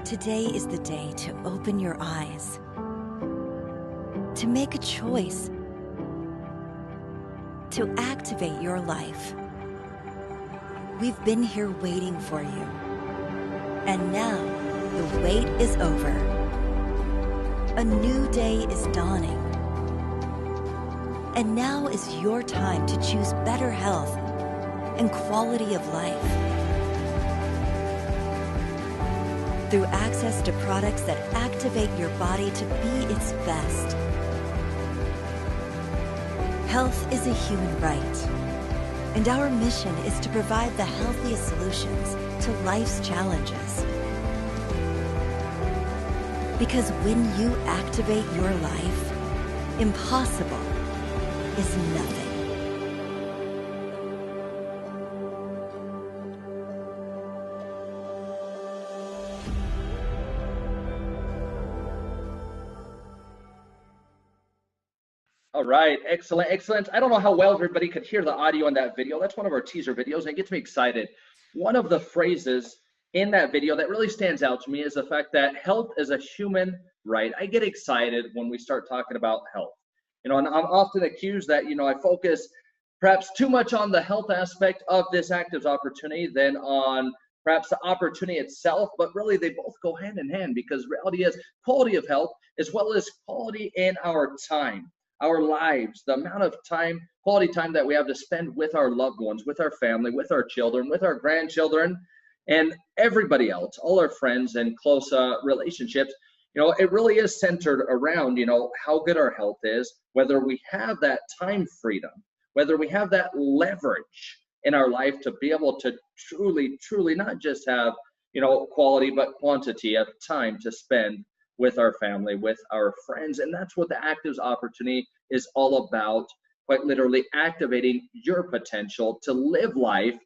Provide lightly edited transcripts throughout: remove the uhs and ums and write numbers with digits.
Today is the day to open your eyes, to make a choice, to activate your life. We've been here waiting for you. And now, the wait is over. A new day is dawning. And now is your time to choose better health and quality of life. Through access to products that activate your body to be its best. Health is a human right, and our mission is to provide the healthiest solutions to life's challenges. Because when you activate your life, impossible is nothing. All right, excellent, excellent. I don't know how well everybody could hear the audio in that video. That's one of our teaser videos, and it gets me excited. One of the phrases in that video that really stands out to me is the fact that health is a human right. I get excited when we start talking about health. You know, and I'm often accused that, you know, I focus perhaps too much on the health aspect of this Activz opportunity than on perhaps the opportunity itself, but really they both go hand in hand, because reality is quality of health as well as quality in our time. Our lives, the amount of time, quality time that we have to spend with our loved ones, with our family, with our children, with our grandchildren, and everybody else, all our friends and close relationships. You know, it really is centered around, you know, how good our health is, whether we have that time freedom, whether we have that leverage in our life to be able to truly, truly not just have, you know, quality, but quantity of time to spend with our family, with our friends. And that's what the Activz opportunity is all about, quite literally activating your potential to live life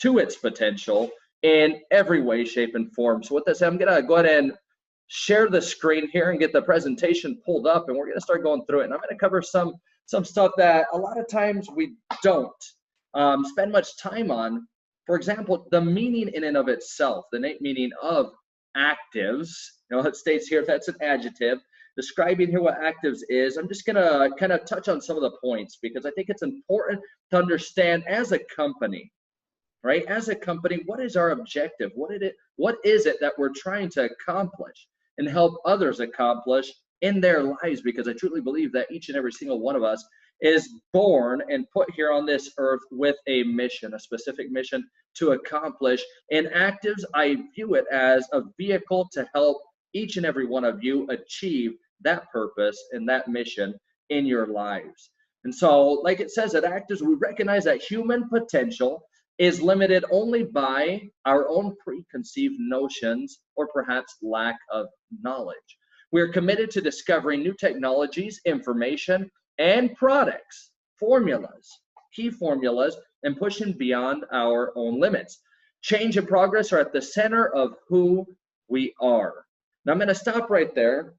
to its potential in every way, shape, and form. So with this, I'm gonna go ahead and share the screen here and get the presentation pulled up, and we're gonna start going through it. And I'm gonna cover some stuff that a lot of times we don't spend much time on. For example, the meaning in and of itself, the innate meaning of Activz. You know, it states here that's an adjective describing here what Activz is. I'm just gonna kind of touch on some of the points because I think it's important to understand as a company, right? As a company, what is our objective? What is it that we're trying to accomplish and help others accomplish in their lives? Because I truly believe that each and every single one of us is born and put here on this earth with a mission, a specific mission to accomplish. And Activz, I view it as a vehicle to help each and every one of you achieve that purpose and that mission in your lives. And so, like it says at Activz, we recognize that human potential is limited only by our own preconceived notions or perhaps lack of knowledge. We are committed to discovering new technologies, information, and products, formulas, key formulas, and pushing beyond our own limits. Change and progress are at the center of who we are. Now I'm going to stop right there.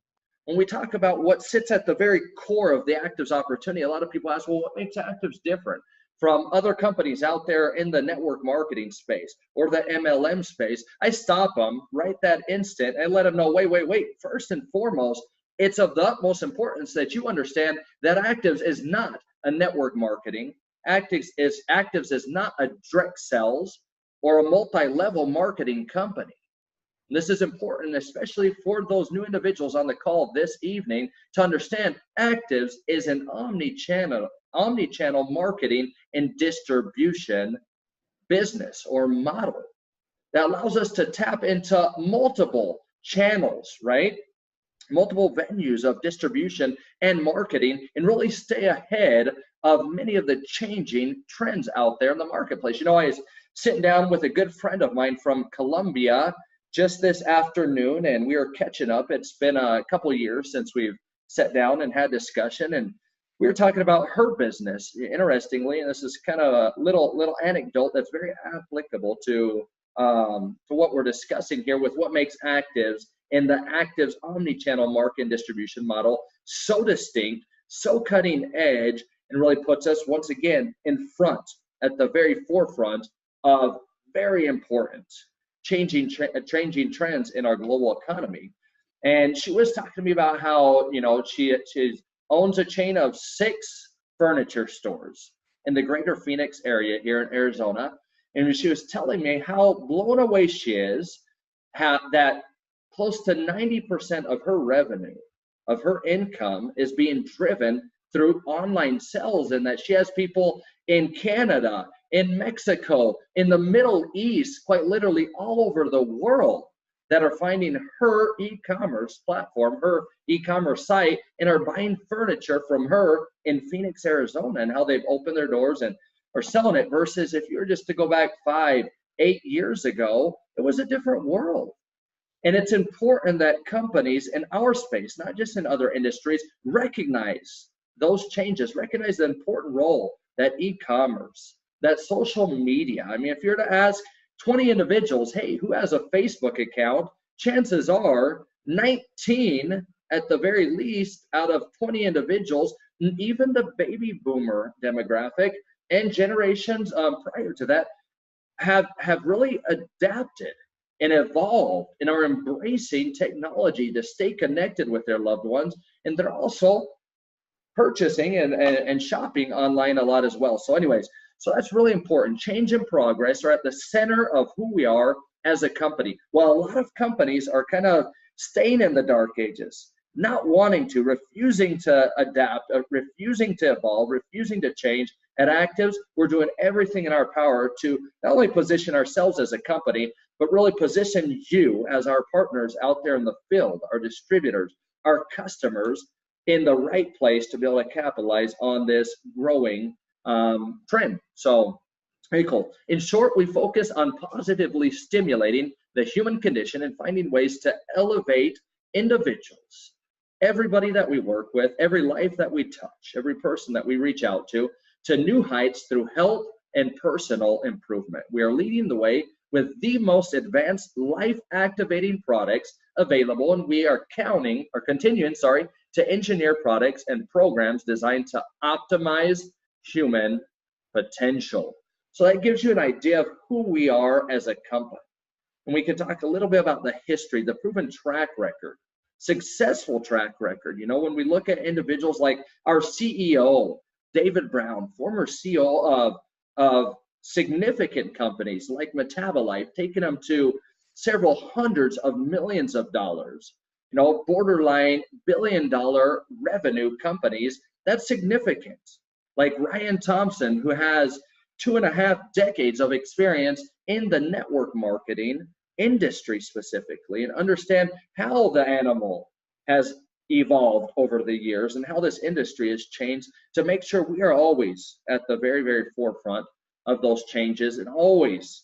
When we talk about what sits at the very core of the Activz opportunity, a lot of people ask, well, what makes Activz different from other companies out there in the network marketing space or the MLM space? I stop them right that instant and let them know, wait. First and foremost, it's of the utmost importance that you understand that Activz is not a network marketing. Activz is not a direct sales or a multi-level marketing company. This is important, especially for those new individuals on the call this evening, to understand Activz is an omni-channel marketing and distribution business or model that allows us to tap into multiple channels, right? Multiple venues of distribution and marketing, and really stay ahead of many of the changing trends out there in the marketplace. You know, I was sitting down with a good friend of mine from Colombia just this afternoon, and we were catching up. It's been a couple of years since we've sat down and had discussion, and we were talking about her business. Interestingly, and this is kind of a little anecdote that's very applicable to what we're discussing here with what makes Activz and the Activz omni-channel marketing distribution model so distinct, so cutting edge, and really puts us once again in front, at the very forefront of very important changing trends in our global economy. And she was talking to me about how, you know, she owns a chain of 6 furniture stores in the greater Phoenix area here in Arizona. And she was telling me how blown away she is that close to 90% of her revenue, of her income, is being driven through online sales, and that she has people in Canada, in Mexico, in the Middle East, quite literally all over the world, that are finding her e-commerce platform, her e-commerce site, and are buying furniture from her in Phoenix, Arizona, and how they've opened their doors and are selling it, versus if you were just to go back 5, 8 years ago, it was a different world. And it's important that companies in our space, not just in other industries, recognize those changes, recognize the important role that e-commerce, that social media. I mean, if you're to ask 20 individuals, hey, who has a Facebook account? Chances are 19 at the very least out of 20 individuals, even the baby boomer demographic and generations prior to that, have really adapted and evolved and are embracing technology to stay connected with their loved ones. And they're also purchasing and shopping online a lot as well. So anyways, so that's really important. Change and progress are at the center of who we are as a company. While a lot of companies are kind of staying in the dark ages, not wanting to, refusing to adapt, refusing to evolve, refusing to change, at Activz, we're doing everything in our power to not only position ourselves as a company, but really position you as our partners out there in the field, our distributors, our customers, in the right place to be able to capitalize on this growing trend. So very cool. In short, we focus on positively stimulating the human condition and finding ways to elevate individuals, everybody that we work with, every life that we touch, every person that we reach out to new heights through health and personal improvement. We are leading the way with the most advanced life-activating products available, and we are continuing to engineer products and programs designed to optimize human potential. So that gives you an idea of who we are as a company. And we can talk a little bit about the history, the proven track record, successful track record. You know, when we look at individuals like our CEO, David Brown, former CEO of significant companies like Metabolism, taking them to several hundreds of millions of dollars, you know, borderline billion-dollar revenue companies, that's significant. Like Ryan Thompson, who has 2.5 decades of experience in the network marketing industry specifically, and understand how the animal has evolved over the years and how this industry has changed to make sure we are always at the very, very forefront of those changes and always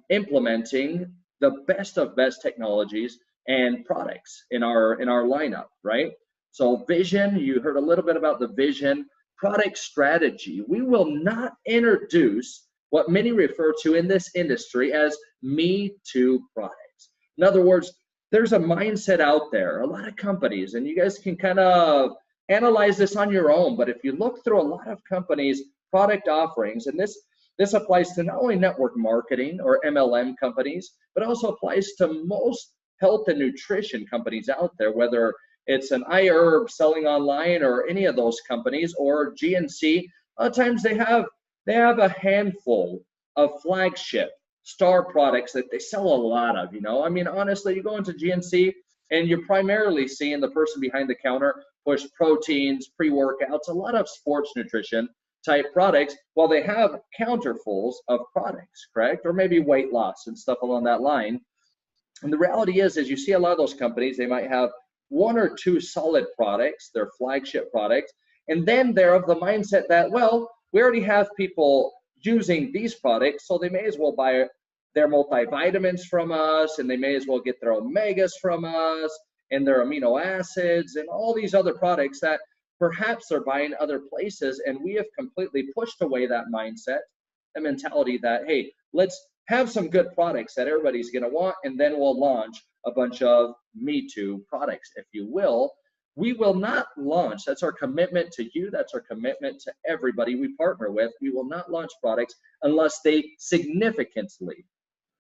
implementing the best of best technologies and products in our lineup, right? So vision, you heard a little bit about the vision. Product strategy, we will not introduce what many refer to in this industry as me too products. In other words, there's a mindset out there, a lot of companies, and you guys can kind of analyze this on your own, but if you look through a lot of companies' product offerings, and this applies to not only network marketing or MLM companies, but also applies to most health and nutrition companies out there, whether it's an iHerb selling online or any of those companies, or GNC. A lot of times they have a handful of flagship star products that they sell a lot of, you know. I mean, honestly, you go into GNC and you're primarily seeing the person behind the counter push proteins, pre-workouts, a lot of sports nutrition type products, while they have counterfuls of products, correct? Or maybe weight loss and stuff along that line. And the reality is you see a lot of those companies, they might have 1 or 2 solid products, their flagship products, and then they're of the mindset that, well, we already have people using these products, so they may as well buy their multivitamins from us, and they may as well get their omegas from us, and their amino acids, and all these other products that perhaps they're buying other places. And we have completely pushed away that mindset, the mentality that, hey, let's have some good products that everybody's going to want, and then we'll launch a bunch of Me Too products, if you will. We will not launch, that's our commitment to you, that's our commitment to everybody we partner with. We will not launch products unless they significantly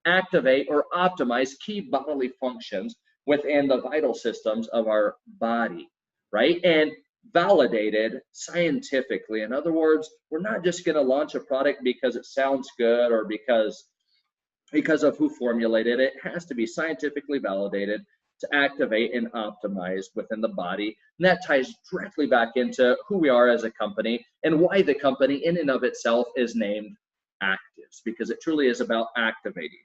activate or optimize key bodily functions within the vital systems of our body, right? And validated scientifically. In other words, we're not just going to launch a product because it sounds good or because of who formulated it. It has to be scientifically validated to activate and optimize within the body. And that ties directly back into who we are as a company and why the company in and of itself is named Activz, because it truly is about activating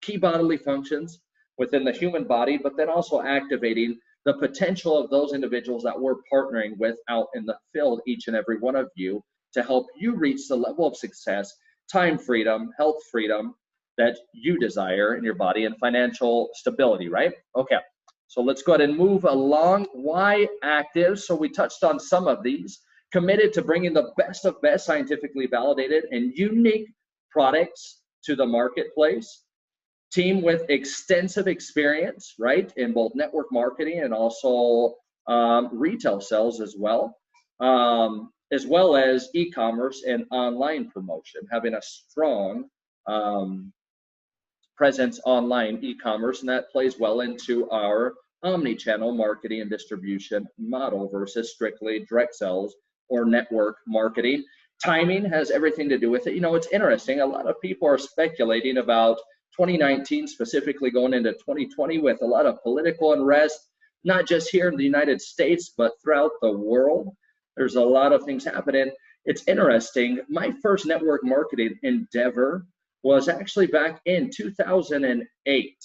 key bodily functions within the human body, but then also activating the potential of those individuals that we're partnering with out in the field, each and every one of you, to help you reach the level of success, time freedom, health freedom that you desire in your body, and financial stability, right? Okay, so let's go ahead and move along. Why Activz? So we touched on some of these. Committed to bringing the best of best scientifically validated and unique products to the marketplace. Team with extensive experience, right, in both network marketing and also retail sales as well as e-commerce and online promotion, having a strong presence online e-commerce, and that plays well into our omni-channel marketing and distribution model versus strictly direct sales or network marketing. Timing has everything to do with it. You know, it's interesting. A lot of people are speculating about 2019, specifically going into 2020, with a lot of political unrest, not just here in the United States, but throughout the world. There's a lot of things happening. It's interesting. My first network marketing endeavor was actually back in 2008,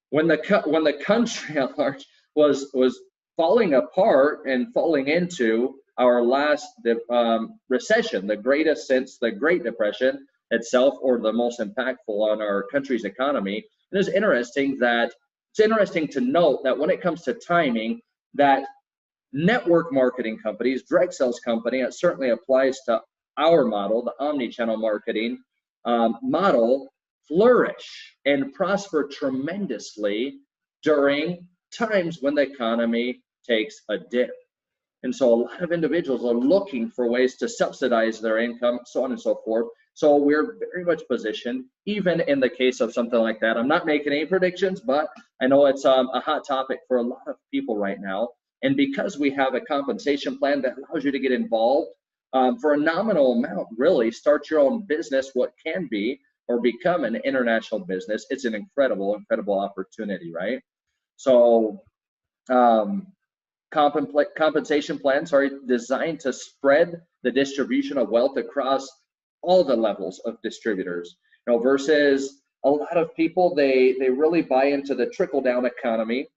when the country at large was falling apart and falling into our last recession, the greatest since the Great Depression itself, or the most impactful on our country's economy. And it's interesting to note that when it comes to timing, that network marketing companies, direct sales company, it certainly applies to our model, the omni-channel marketing model, flourish and prosper tremendously during times when the economy takes a dip. And so a lot of individuals are looking for ways to subsidize their income, so on and so forth. So we're very much positioned, even in the case of something like that. I'm not making any predictions, but I know it's a hot topic for a lot of people right now. And because we have a compensation plan that allows you to get involved for a nominal amount, really start your own business, what can be or become an international business, it's an incredible, incredible opportunity, right? So compensation plans are designed to spread the distribution of wealth across all the levels of distributors, you know, versus a lot of people, they really buy into the trickle down economy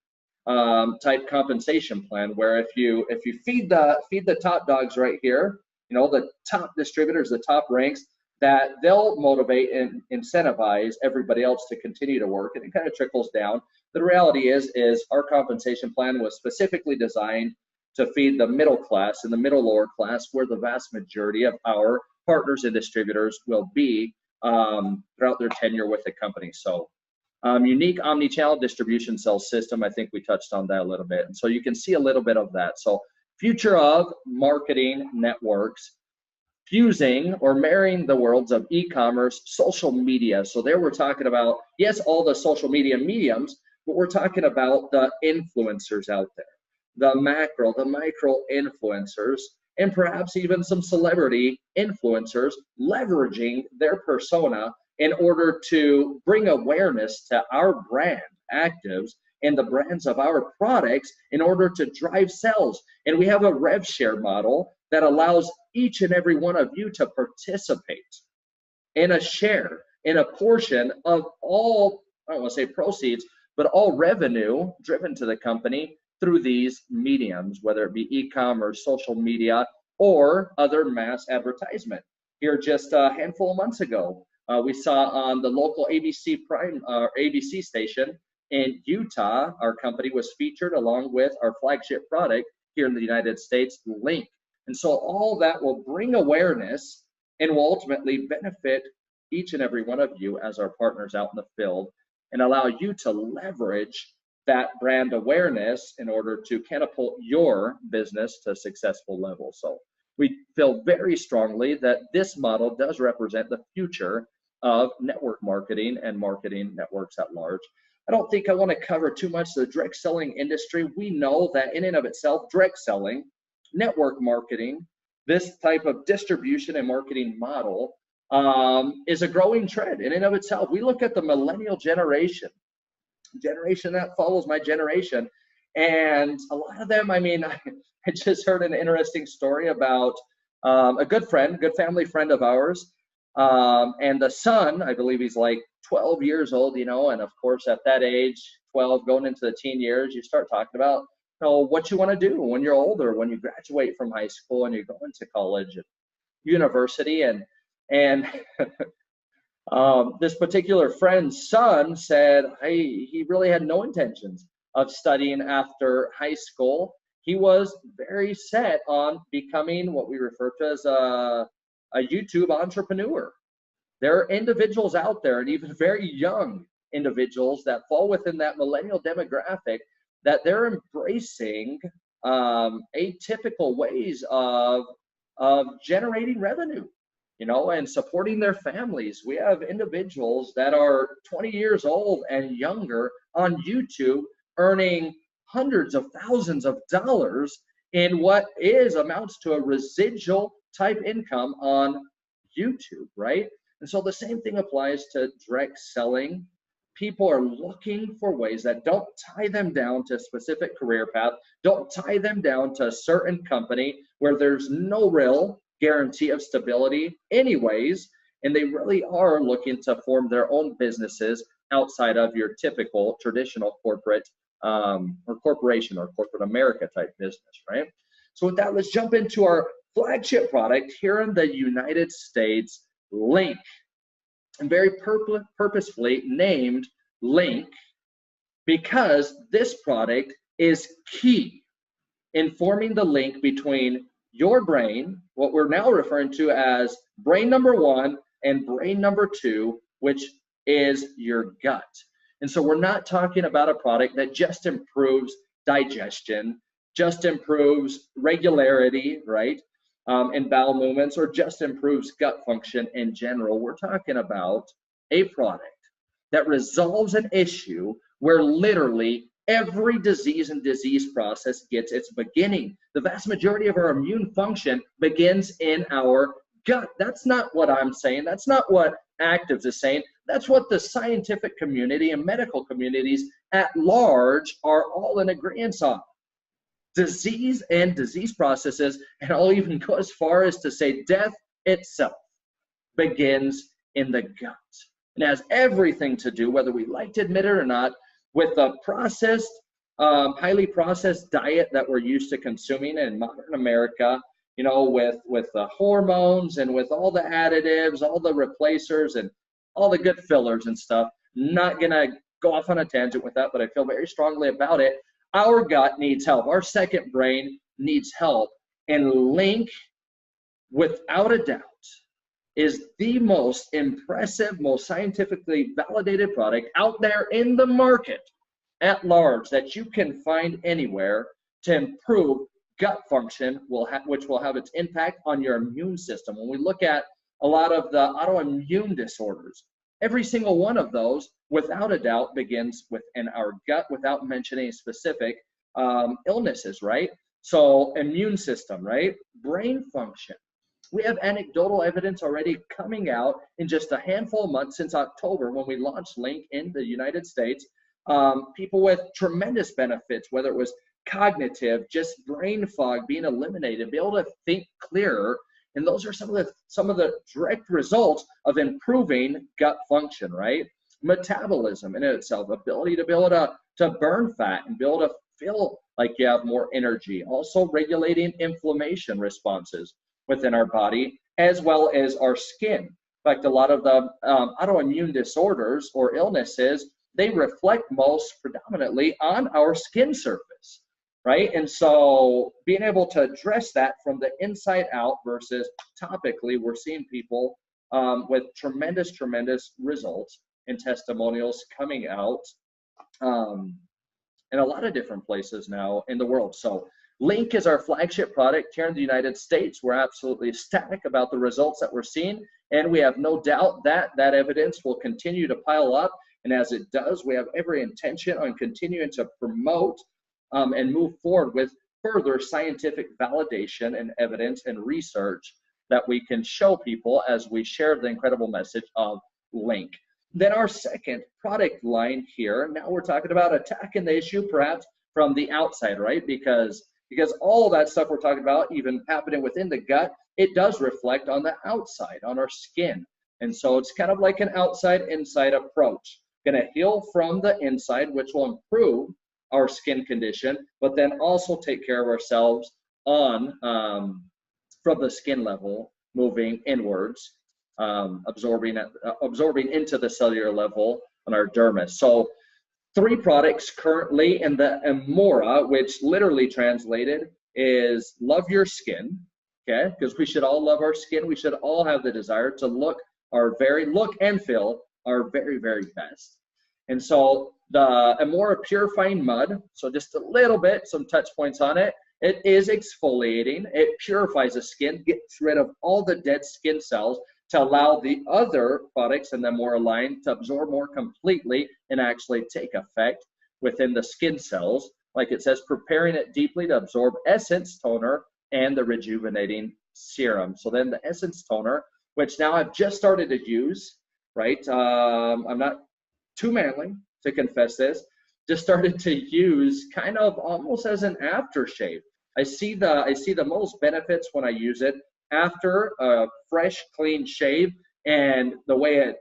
type compensation plan, where if you feed the top dogs right here, you know, the top distributors, the top ranks, that they'll motivate and incentivize everybody else to continue to work, and it kind of trickles down. The reality is our compensation plan was specifically designed to feed the middle class and the middle lower class, where the vast majority of our partners and distributors will be throughout their tenure with the company. So unique omni-channel distribution sales system, I think we touched on that a little bit. And so you can see a little bit of that. So future of marketing networks, fusing or marrying the worlds of e-commerce, social media. So there we're talking about, yes, all the social media mediums, but we're talking about the influencers out there, the macro, the micro influencers, and perhaps even some celebrity influencers leveraging their persona in order to bring awareness to our brand, Activz, and the brands of our products in order to drive sales. And we have a rev share model that allows each and every one of you to participate in a share, in a portion of all, I don't want to say proceeds, but all revenue driven to the company through these mediums, whether it be e-commerce, social media, or other mass advertisement. Here just a handful of months ago, we saw on the local ABC station in Utah, our company was featured along with our flagship product here in the United States, LINQ. And so all that will bring awareness and will ultimately benefit each and every one of you as our partners out in the field, and allow you to leverage that brand awareness in order to catapult your business to successful levels. So we feel very strongly that this model does represent the future of network marketing and marketing networks at large. I don't think I want to cover too much the direct selling industry. We know that in and of itself, direct selling, network marketing, this type of distribution and marketing model is a growing trend in and of itself. We look at the Millennial Generation that follows my generation, and a lot of them, I mean, I just heard an interesting story about a good family friend of ours, and the son, I believe he's like 12 years old, you know, and of course at that age, 12 going into the teen years, you start talking about, you know, what you want to do when you're older, when you graduate from high school and you go into college and university, and this particular friend's son said he really had no intentions of studying after high school. He was very set on becoming what we refer to as a YouTube entrepreneur. There are individuals out there, and even very young individuals that fall within that millennial demographic, that they're embracing atypical ways of generating revenue, you know, and supporting their families. We have individuals that are 20 years old and younger on YouTube earning hundreds of thousands of dollars in what amounts to a residual type income on YouTube, right? And so the same thing applies to direct selling. People are looking for ways that don't tie them down to a specific career path, don't tie them down to a certain company where there's no real guarantee of stability anyways, and they really are looking to form their own businesses outside of your typical traditional corporate or corporation or corporate America type business, right? So with that, let's jump into our flagship product here in the United States, LINQ. And very purposefully named LINQ because this product is key in forming the link between your brain, what we're now referring to as brain number 1 and brain number 2, which is your gut. And so we're not talking about a product that just improves digestion, just improves regularity, right, in bowel movements, or just improves gut function in general. We're talking about a product that resolves an issue where literally every disease and disease process gets its beginning. The vast majority of our immune function begins in our gut. That's not what I'm saying. That's not what Activz is saying. That's what the scientific community and medical communities at large are all in agreement on. Disease and disease processes, and I'll even go as far as to say death itself, begins in the gut. And has everything to do, whether we like to admit it or not, with the processed, highly processed diet that we're used to consuming in modern America, you know, with the hormones and with all the additives, all the replacers and all the good fillers and stuff. Not gonna go off on a tangent with that, but I feel very strongly about it. Our gut needs help. Our second brain needs help. And LINQ, without a doubt, is the most impressive, most scientifically validated product out there in the market at large that you can find anywhere to improve gut function, which will have its impact on your immune system. When we look at a lot of the autoimmune disorders, every single one of those, without a doubt, begins within our gut, without mentioning specific illnesses, right? So immune system, right? Brain function. We have anecdotal evidence already coming out in just a handful of months since October when we launched LINQ in the United States. People with tremendous benefits, whether it was cognitive, just brain fog being eliminated, be able to think clearer. And those are some of the direct results of improving gut function, right? Metabolism in itself, ability to be able to burn fat and be able to feel like you have more energy. Also regulating inflammation responses within our body, as well as our skin. In fact, a lot of the autoimmune disorders or illnesses, they reflect most predominantly on our skin surface, right? And so being able to address that from the inside out versus topically, we're seeing people with tremendous results and testimonials coming out in a lot of different places now in the world. So LINQ is our flagship product here in the United States. We're absolutely ecstatic about the results that we're seeing, and we have no doubt that that evidence will continue to pile up. And as it does, we have every intention on continuing to promote and move forward with further scientific validation and evidence and research that we can show people as we share the incredible message of LINQ. Then our second product line here, now we're talking about attacking the issue perhaps from the outside, right? Because all that stuff we're talking about, even happening within the gut, it does reflect on the outside, on our skin. And so it's kind of like an outside-inside approach. Going to heal from the inside, which will improve our skin condition, but then also take care of ourselves on from the skin level, moving inwards, absorbing into the cellular level on our dermis. So 3 products currently in the Amora, which literally translated is love your skin, okay? Because we should all love our skin. We should all have the desire to look and feel our very, very best. And so the Amora Purifying Mud, so just a little bit, some touch points on it. It is exfoliating. It purifies the skin, gets rid of all the dead skin cells to allow the other products in the Amora line to absorb more completely and actually take effect within the skin cells. Like it says, preparing it deeply to absorb essence toner and the rejuvenating serum. So then the essence toner, which now I've just started to use, right? I'm not too manly to confess this, just started to use kind of almost as an aftershave. I see the most benefits when I use it after a fresh, clean shave, and the way it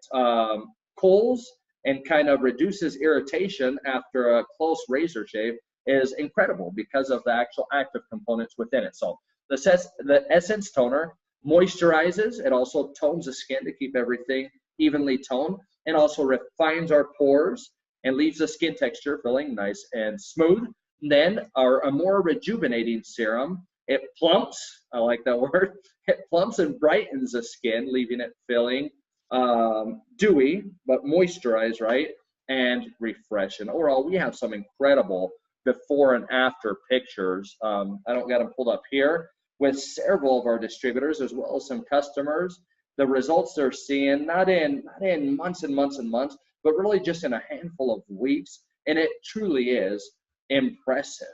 cools and kind of reduces irritation after a close razor shave is incredible because of the actual active components within it. So the essence toner moisturizes, it also tones the skin to keep everything evenly toned, and also refines our pores and leaves the skin texture feeling nice and smooth. And then our Amora Rejuvenating Serum, it plumps, I like that word, it plumps and brightens the skin, leaving it feeling dewy, but moisturized, right, and refresh. And overall, we have some incredible before and after pictures. I don't got them pulled up here, with several of our distributors as well as some customers. The results they're seeing, not in months and months and months, but really just in a handful of weeks, and it truly is impressive.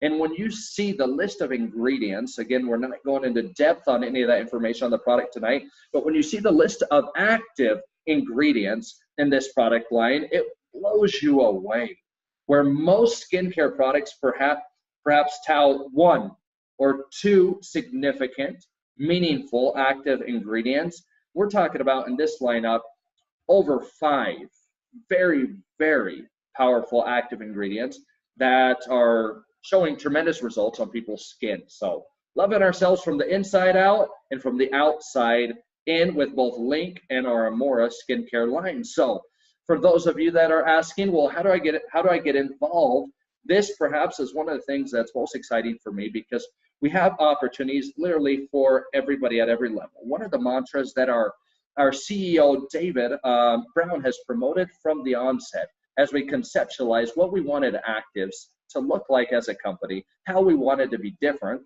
And when you see the list of ingredients, again, we're not going into depth on any of that information on the product tonight, but when you see the list of active ingredients in this product line, it blows you away. Where most skincare products perhaps tout 1 or 2 significant, meaningful active ingredients, we're talking about in this lineup over 5 very, very powerful active ingredients that are showing tremendous results on people's skin. So loving ourselves from the inside out and from the outside in with both LINQ and our Amora skincare line. So for those of you that are asking, well, how do I get involved? This perhaps is one of the things that's most exciting for me, because we have opportunities literally for everybody at every level. One of the mantras that our CEO, David Brown, has promoted from the onset as we conceptualize what we wanted Activz to look like as a company, how we wanted to be different.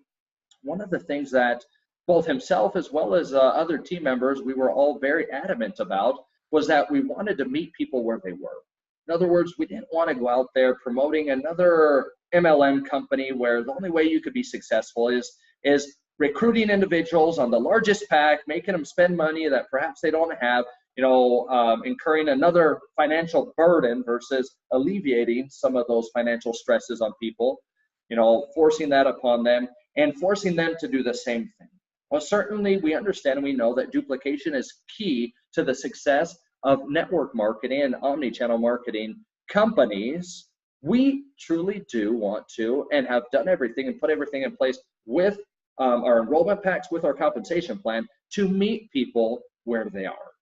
One of the things that both himself as well as other team members, we were all very adamant about, was that we wanted to meet people where they were. In other words, we didn't want to go out there promoting another MLM company where the only way you could be successful is recruiting individuals on the largest pack, making them spend money that perhaps they don't have, incurring another financial burden versus alleviating some of those financial stresses on people, forcing that upon them and forcing them to do the same thing. Well, certainly we understand and we know that duplication is key to the success of network marketing and omni-channel marketing companies. We truly do want to and have done everything and put everything in place with our enrollment packs, with our compensation plan, to meet people where they are.